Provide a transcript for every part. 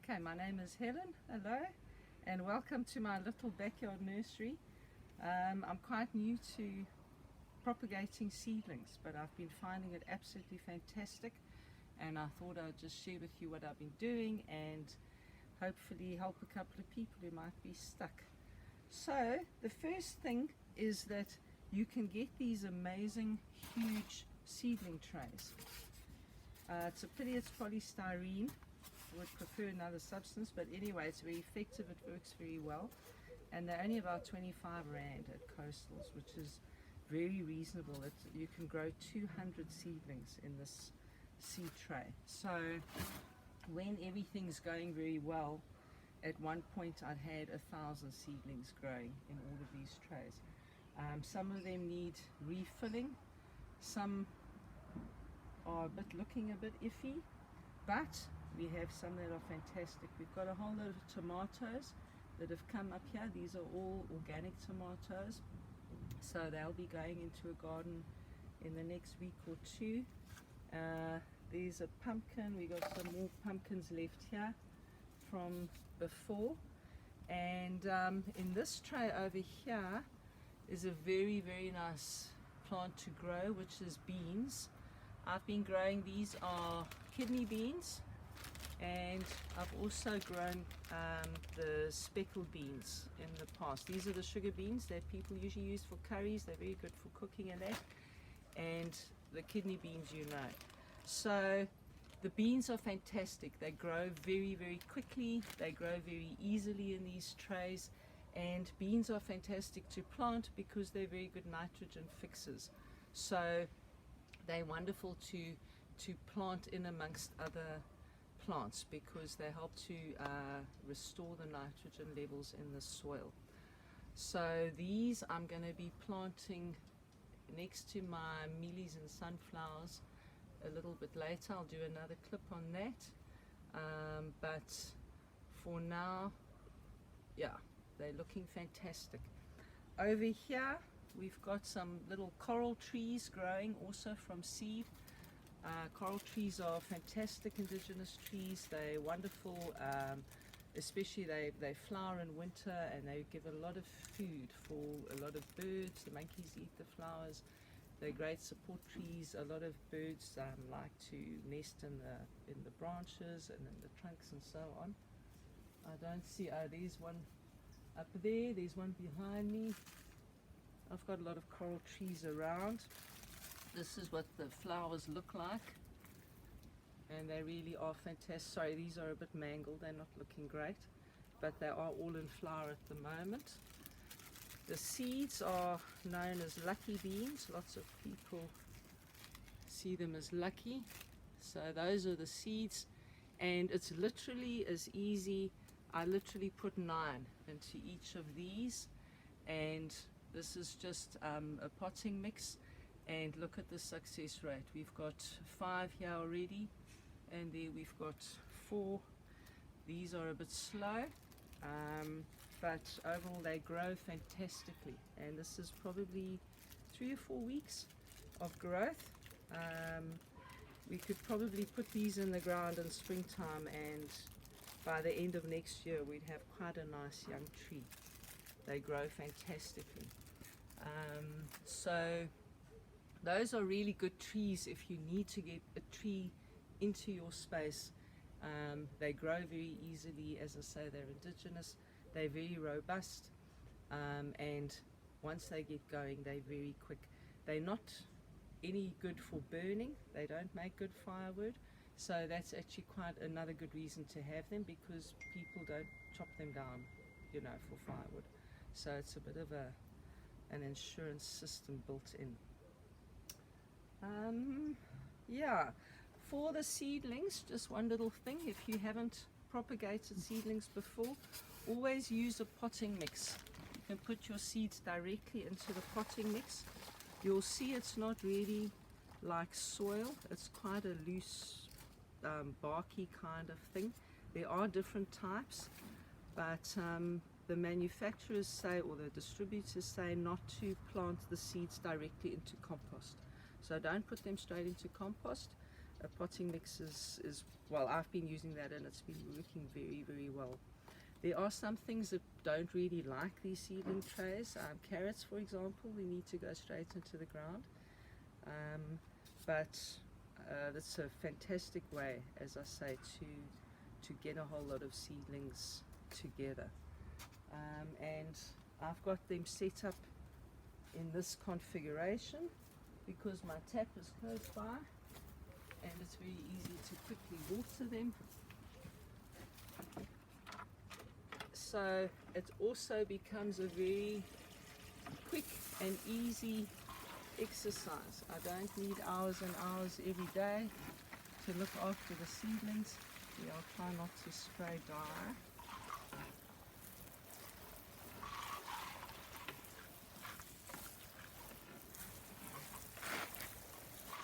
Okay, my name is Helen. Hello, and welcome to my little backyard nursery. I'm quite new to propagating seedlings, but I've been finding it absolutely fantastic, and I thought I'd just share with you what I've been doing and hopefully help a couple of people who might be stuck. So the first thing is that you can get these amazing huge seedling trays. It's a pity it's polystyrene. I would prefer another substance, but anyway, it's very effective, it works very well, and they're only about 25 Rand at Coastals, which is very reasonable. You can grow 200 seedlings in this seed tray. So when everything's going very well, at one point I'd had 1,000 seedlings growing in all of these trays. Some of them need refilling, some are looking a bit iffy, but we have some that are fantastic. We've got a whole lot of tomatoes that have come up here. These are all organic tomatoes, so they'll be going into a garden in the next week or two. There's a pumpkin. We got some more pumpkins left here from before, and in this tray over here is a very nice plant to grow, which is beans. I've been growing, these are kidney beans, and I've also grown the speckled beans in the past. These are the sugar beans that people usually use for curries. They're very good for cooking and that. And the kidney beans, you know. So the beans are fantastic. They grow very quickly. They grow very easily in these trays. And beans are fantastic to plant because they're very good nitrogen fixers. So they're wonderful to plant in amongst other plants because they help to restore the nitrogen levels in the soil. So these I'm going to be planting next to my mealies and sunflowers a little bit later. I'll do another clip on that, but for now, yeah, they're looking fantastic. Over here we've got some little coral trees growing also from seed. Coral trees are fantastic indigenous trees. They're wonderful, especially they flower in winter, and they give a lot of food for a lot of birds. The monkeys eat the flowers. They're great support trees. A lot of birds like to nest in the branches and in the trunks and so on. I don't see, there's one up there, there's one behind me. I've got a lot of coral trees around. This is what the flowers look like, and they really are fantastic. Sorry, these are a bit mangled, they're not looking great, but they are all in flower at the moment. The seeds are known as lucky beans. Lots of people see them as lucky. So those are the seeds, and it's literally as easy. I literally put 9 into each of these, and this is just a potting mix. And look at the success rate. We've got 5 here already, and there we've got 4. These are a bit slow, but overall they grow fantastically, and this is probably 3 or 4 weeks of growth. We could probably put these in the ground in springtime, and by the end of next year we'd have quite a nice young tree. They grow fantastically. So those are really good trees if you need to get a tree into your space. They grow very easily. As I say, they're indigenous, they're very robust, and once they get going, they're very quick. They're not any good for burning. They don't make good firewood, so that's actually quite another good reason to have them, because people don't chop them down, you know, for firewood. So it's a bit of an insurance system built in. Yeah, for the seedlings, just one little thing: if you haven't propagated seedlings before, always use a potting mix. You can put your seeds directly into the potting mix. You'll see it's not really like soil, it's quite a loose barky kind of thing. There are different types, but the manufacturers say, or the distributors say, not to plant the seeds directly into compost. So don't put them straight into compost. a potting mix is, well, I've been using that and it's been working very, very well. There are some things that don't really like these seedling trays. Carrots, for example, we need to go straight into the ground. But that's a fantastic way, as I say, to get a whole lot of seedlings together. And I've got them set up in this configuration because my tap is close by and it's very easy to quickly water them. So it also becomes a very quick and easy exercise. I don't need hours and hours every day to look after the seedlings. I'll try not to spray dry.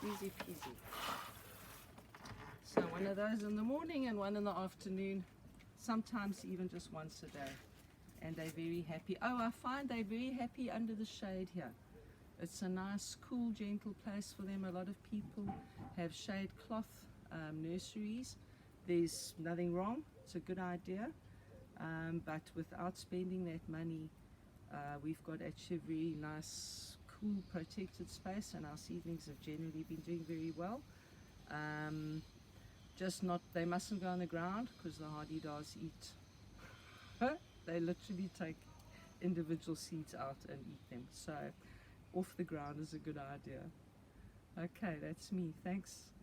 Easy peasy. So one of those in the morning and one in the afternoon, sometimes even just once a day. And they're very happy. Oh, I find they're very happy under the shade here. It's a nice, cool, gentle place for them. A lot of people have shade cloth nurseries. There's nothing wrong. It's a good idea. But without spending that money, we've got actually a very nice, cool, protected space, and our seedlings have generally been doing very well. Just not, they mustn't go on the ground because the hardy-dars eat. They literally take individual seeds out and eat them. So off the ground is a good idea. Okay, that's me. Thanks.